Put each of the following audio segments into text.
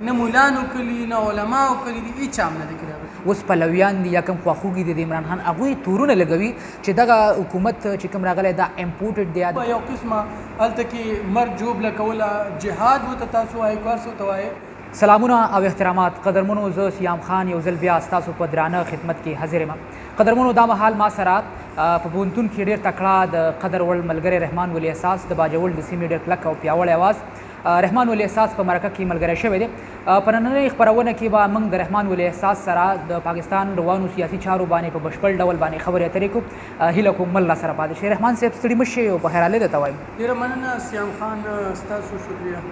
نه مولانو کلی نه علماو کلی دي هیڅ هم نه دي کړی. اوس پلویان دي یا کوم خواخوږي دي د عمران خان هغوی تورونه لګوي چې دغه حکومت چې کوم راغلی دا امپورټډ دی. یو قسمه هلته کې مرګ جوبله کوله جهاد ورته تاسو وایئ کار څه ته وایئ. سلامونه او احترامات قدرمنو، زه سیام خان یو ځل بیا ستاسو په درانه خدمت کې حاضر یم. قدرمنو، دا مهال ما سره په پوهنتون کې ډېر تکړه د قدر وړ ملګری رحمان ولی احساس د باجوړ د سیمې ډېر کلک او پیاوړی اواز رحمان ولی احساس په مرکه کې ملګری شوی دی. په نننۍ خپرونه کې به موږ د رحمان ولی احساس سره د پاکستان روانو سیاسي چارو باندې په بشپړ ډول باندې خبرې اترې کوو. هیله کوم مل راسره پاتې شي. رحمان صاحب ستړي مه شئ او په حیرانۍ درته وایم. ډېره مننه سیام خان، ستاسو شکریه.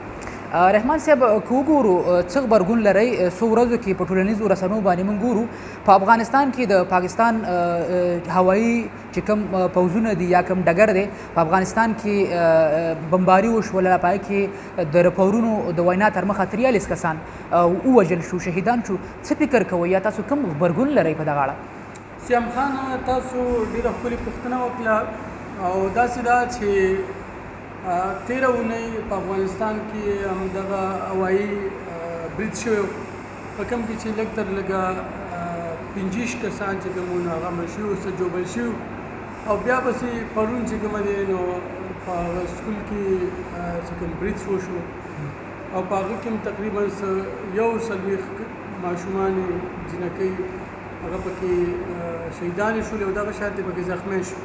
رحمان صاحب که وګورو څه غبرګون لرئ څو ورځو کې په ټولنیزو رسنیو باندې موږ ګورو په افغانستان کې د پاکستان هوایي چې کوم پوځونه دي یا کوم ډګر دی په افغانستان کې بمباري وشوله، پای کې د رپورونو د وینا تر مخه 43 کسان ووژل شو، شهیدان شو. څه فکر کوئ یا تاسو کوم غبرګون لرئ په دغه اړه؟ سیام خان، تاسو ډېره ښکلې پوښتنه وکړه او داسې ده چې تیره اونۍ په افغانستان کې همدغه هوایي برید شوی په کوم کې چې لږ تر لږه 25 کسان چې کوم وو هغه مړه شوي، څه جوبل شوي او بیا پسې پرون چې کومه دی نو په هغه سکول کې چې کوم برید وشو او په هغه کې هم تقریبا 41 ماشومان جنکۍ هغه پکې شهیدانې شولې او دغه شان دي پکې زخمی شو.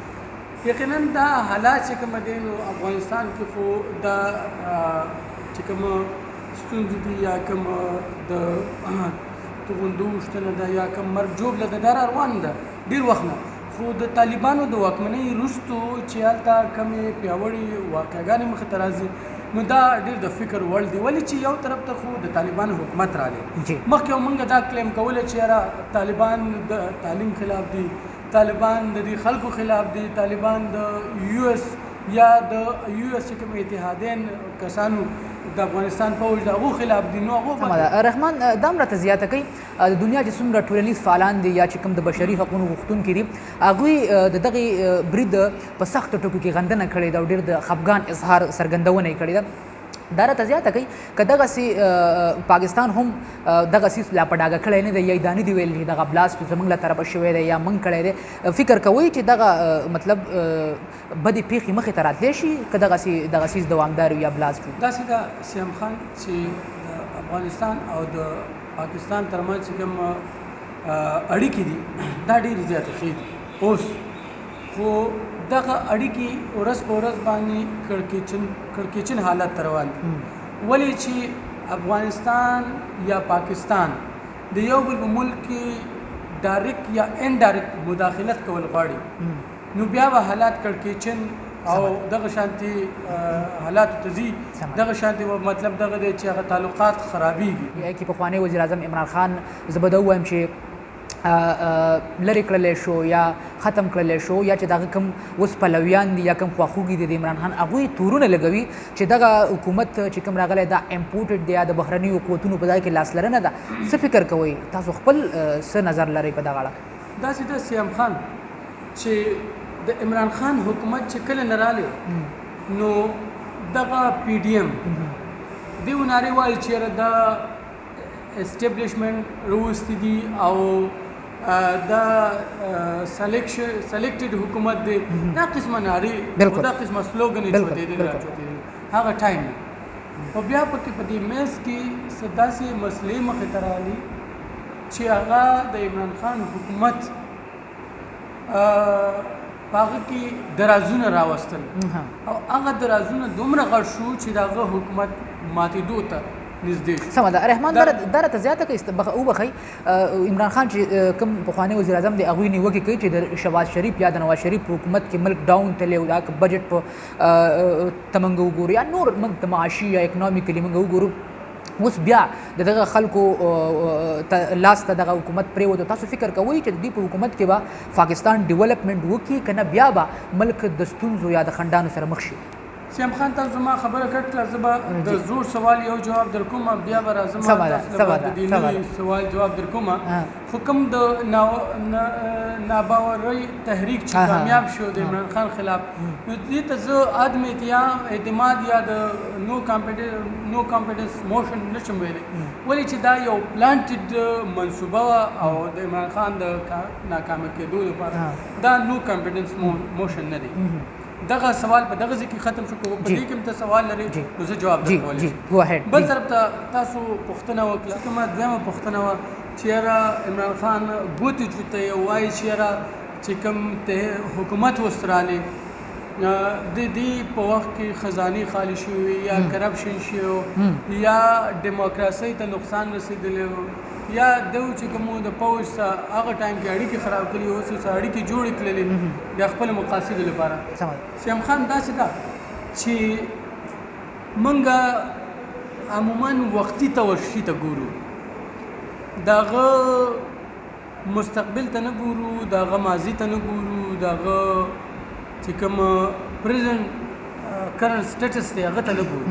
یقینا دا حالات چې کوم دي نو افغانستان کې خو دا چې کوم ستونزې دي یا کوم د توغندو شتنه ده یا کوم مرګ جوبله ده دا روان ده ډېر وخت نه، خو د طالبانو د واکمنۍ وروستو چې هلته کمې پیاوړې واقعګانې مخې ته راځي نو دا ډېر د فکر وړ دي. ولې چې یو طرف ته خو د طالبانو حکومت راغلی، مخکې موږ دا کلیم کوله چې یاره طالبان د تعلیم خلاف دي، طالبان د دې خلکو خلاف دي، طالبان د یو اس یا د یو اس چې کوم اتحادین کسانو د افغانستان فوج د هغو خلاف دي. نو هغو رحمان دا هم راته زیاته کوي د دنیا چې څومره ټولنیز فعالان دي یا چې کوم د بشري حقونو غوښتونکي دي هغوی د دغې برید په سختو ټکو کې غندنه کړې ده او ډېر د خفګان اظهار څرګندونه یې کړې ده. دا راته زیاته کوي که دغسې پاکستان هم دغسې لا په ډاګه کړی نه دی یا دا نه دي ویل چې دغه بلاست زموږ له طرفه شوی دی یا موږ کړی دی، فکر کوئ چې دغه مطلب بدې پیښې مخې ته راتلی شي که دغه څیز دوامدار وي یا بلاست وي؟ داسې ده سیام خان چې د افغانستان او د پاکستان ترمنځ چې کوم اړیکې دي دا ډېرې زیاتې ښې دي اوس، خو دغه اړیکې ورځ په ورځ باندې کړکېچن حالت ته روان دي. ولې چې افغانستان یا پاکستان د یو بل په ملک کې ډایرکټ یا انډایرکټ مداخلت کول غواړي نو بیا به حالات کړکېچن او دغه شانتي حالاتو ته ځي. دغه شانتي مطلب دغه دی چې هغه تعلقات خرابېږي. کې پخوانی وزیر اعظم عمران خان زه به دا ووایم چې لرې کړلی شو یا ختم کړلی شو یا چې دغه کوم اوس پلویان دي یا کوم خواخوږي دي د عمران خان هغوی تورونه لګوي چې دغه حکومت چې کوم راغلی دا امپورټډ دی یا د بهرنیو قوتونو په ځای کې لاسلرنه ده. څه فکر کوئ تاسو خپل څه نظر لرئ په دغه اړه؟ داسې ده سیام خان چې د عمران خان حکومت چې کله نه راغلی نو دغه پی ډي ایم دې نارې وایي چې یاره دا اسټیبلیشمنټ راوستي دي او دا سلیکټډ حکومت دی، دا قسمه نارې او دا قسمه سلوګنې چوتېدلې هغه ټایم او بیا پکې په دې منځ کې څه داسې مسلې مخې ته راغلي چې هغه د عمران خان حکومت په هغه کې درازونه راوستل او هغه درازونه دومره غټ شو چې د هغه حکومت ماتېدو ته سمه ده. رحمان دا راته زیاته کوي وبخئ عمران خان چې کوم پخوانی وزیر اعظم دی هغوی نیوکې کوي چې د شهباز شریف یا د نواز شریف په حکومت کې ملک ډاون تللی او دا بجټ په ته موږ وګورو یا نور موږ د معاشي یا اکنامیکلي موږ وګورو اوس بیا د دغه خلکو لاس ته دغه حکومت پرېوتو. تاسو فکر کوئ چې د دې په حکومت کې به پاکستان ډیولپمنټ وکړي که نه بیا به ملک د ستونزو یا د خنډانو سره مخ شي؟ سیم خان تاسو زما خبره کړله زه به د زوړ سوال یو جواب در کوم بیا به راځم تاسو له د دې نوي سوال جواب در کوم خو کوم د ناباورۍ تحریک چې کامیاب شو د عمران خان خلاف نو دې ته زه عدم اعتماد یا د نو کانفیډنس موشن نشم ویلی ولې چې دا یو پلانټډ منصوبه وه او د عمران خان د ناکامه کېدو لپاره دا نو کانفیډنس موشن نه دی دغه سوال په دغه ځکه ختم شو په دې کې ته سوال لري نو زه جواب درکولی شم بل طرف ته تاسو پوښتنه وکړه کومه دویمه پوښتنه وه چې یاره عمران خان ګوتې جوته یې وایي چې یاره چې کوم حکومت وسترالی د دې په وخت کې خزانې خالی شوي یا کرپشن شوی یا ډیموکراسۍ ته نقصان رسېدلی یا دو چې کومو د پوځ سره هغه ټایم کې اړیکې خراب کړي اوس یې اړیکې جوړې کړلې د خپلو مقاصدو لپاره سیم خان داسې ده چې موږ عموما وختي توشي ته ګورو د هغه مستقبل ته نه ګورو د هغه ماضي ته نه ګورو د هغه چې کوم پریزنټ کرنټ سټیټس دی هغه ته نه ګورو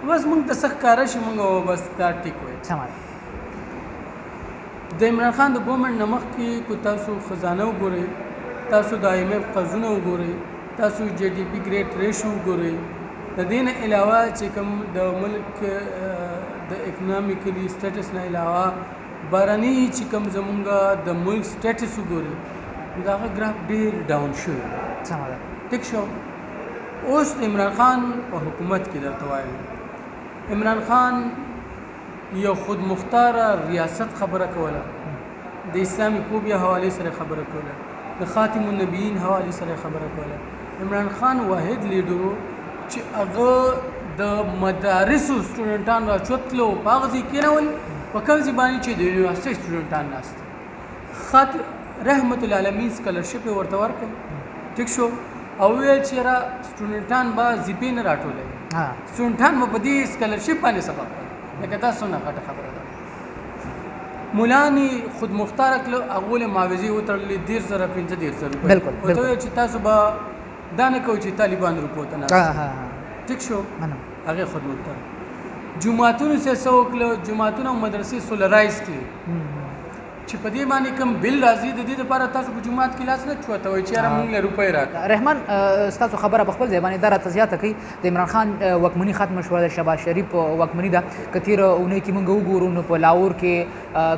بس موږ ته څه ښکاره شي موږ بس دا ټیک وایو د عمران خان د ګورنمنټ نه مخکې کو تاسو خزانه وګورئ تاسو د IMF قرضونه وګورئ تاسو GDP ګریډ ریشو وګورئ د دې نه علاوه چې کوم د ملک د اکنامیکلی سټیټس نه علاوه بهرني چې کوم زمونږ د ملک سټیټس وګورئ د هغه ګراف ډېر ډاون شوی ټیک شو اوس د عمران خان په حکومت کې درته وایم عمران خان یو خود مختاره ریاست خبره کوله د اسلامي فوبیا حوالې سره خبره کوله د خاتم النبیین حوالې سره خبره کوله عمران خان واحد لیډر چې هغه د مدارسو سټوډنټان راچوتلو په هغه ځای کېنول په کوم ځای باندې چې د یونیورسټۍ سټوډنټان ناست رحمت العالمین سکالرشپ یې ورته ورکړ ټیک شو او ویل چې را سټوډنټان به زیپې نه راټولوي سټوډنټان به په دې سکالرشپ باندې سبق کوي لکه تاسو نه غټه خبره ده مولانی خود مختار کړه هغه له معاوضې وتړلې 15000 روپۍ بالکل ته چې تاسو به دا نه کوئ چې طالبان روپو ته نه ټیک شو هغه خود مختار جمعتونو سه سو کړه جمعتونو مدرسې سولرایز کړي چې په دې باندې کوم بل راځي د دې لپاره تاسو په جمعات کې لاس نه چوته وای چې را مونږ له روپۍ راکړه رحمان تاسو خبره په خپل ځای باندې دا راته زیاته کوي د عمران خان وکمني ختم شوه د شهباز شریف وکمني ده کتیر اونۍ کې مونږ وګورو نو په لاهور کې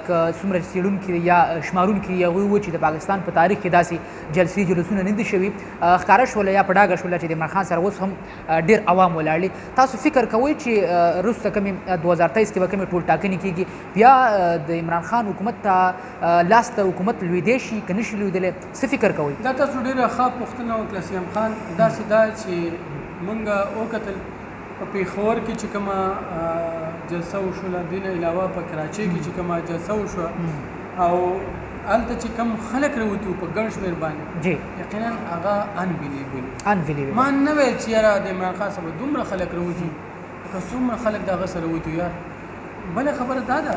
که څومره څېړونکي یا شمارونکي هغوی و چې د پاکستان په تاریخ کې داسې جلسې جلوسونه نه دي شوي ښکاره شوله یا په ډاګه شوله چې د عمران خان سره اوس هم ډېر عوام ولاړ دي تاسو فکر کوئ چې وروسته کومې 2023 کې به کومې ټولټاکنې کېږي بیا د عمران خان حکومت ته لاس ته حکومت لویدی شي که نشي لویدلی څه فکر کوئ دا تاسو ډېره ښه پوښتنه وکړه سیم خان داسې ده چې موږ وکتل په پېښور کې چې کومه جلسه وشوله دې نه علاوه په کراچۍ کې چې کومه جلسه وشوه او هلته چې کوم خلک راوتي وو په ګڼ شمېر باندې یقینا هغه انبلیویبل ما نه ویل چې یاره د عمران خان سره دومره خلک راوځي که څومره خلک د هغه سره وتي یار بله خبره دا ده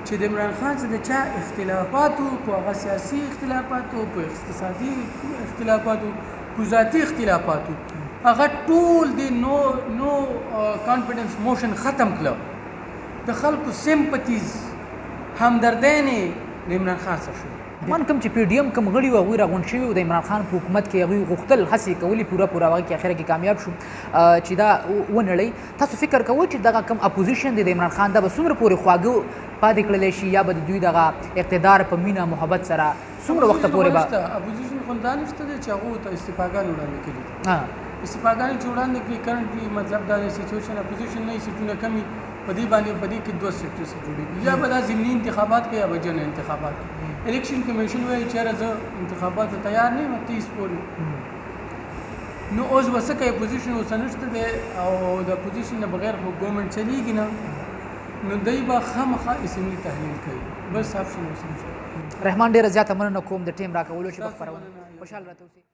چې د عمران خان سره د چا اختلافاتو په هغه سیاسي اختلافاتو په اقتصادي اختلافاتو په ذاتي اختلافاتو هغه ټول د نو کانفیډنس موشن ختم کړه د خلکو سیمپتیز همدردۍ د عمران خان سره شو من کوم چې PDM کوم غړي وو هغوی راغونډ شوي د عمران خان په حکومت کې هغوی غوښتل هڅې کولې پوره هغه کې اخره کې کامیاب شو چې دا ونړئ تاسو فکر کوئ چې دغه کوم اپوزیشن دی د عمران خان دا به څومره پورې خواږه پاتې کړلی شي یا به د دوی دغه اقتدار په مینه محبت سره څومره وخته پورې به اپوزیشن خو دا نشته دی چې هغو ته استعفاګانې وړاندې کړي استعفاګانې چې وړاندې کړي کرنټلي مطلب دا دی سچویشن اپوزیشن نه سیټونه کمي په دې کې 2 سیټونه جوړېږي یا به دا ضمني انتخابات کوي یا به جن انتخابات کوي الیکشن کمیشن وایي چې زه انتخابات ته تیار نه یم 30 پورې نو اوس به څه کوي اپوزیشن اوس نشته دی او د اپوزیشن نه بغیر خو ګورنمنټ چلیږي نه نو دوی به خامخا اسمبلي تحلیل کوي بس آپشن اوس نشته رحمان ډېره زیاته مننه کوم د ټیم راکولو چې په خپرونه خوشحال راته اوسئ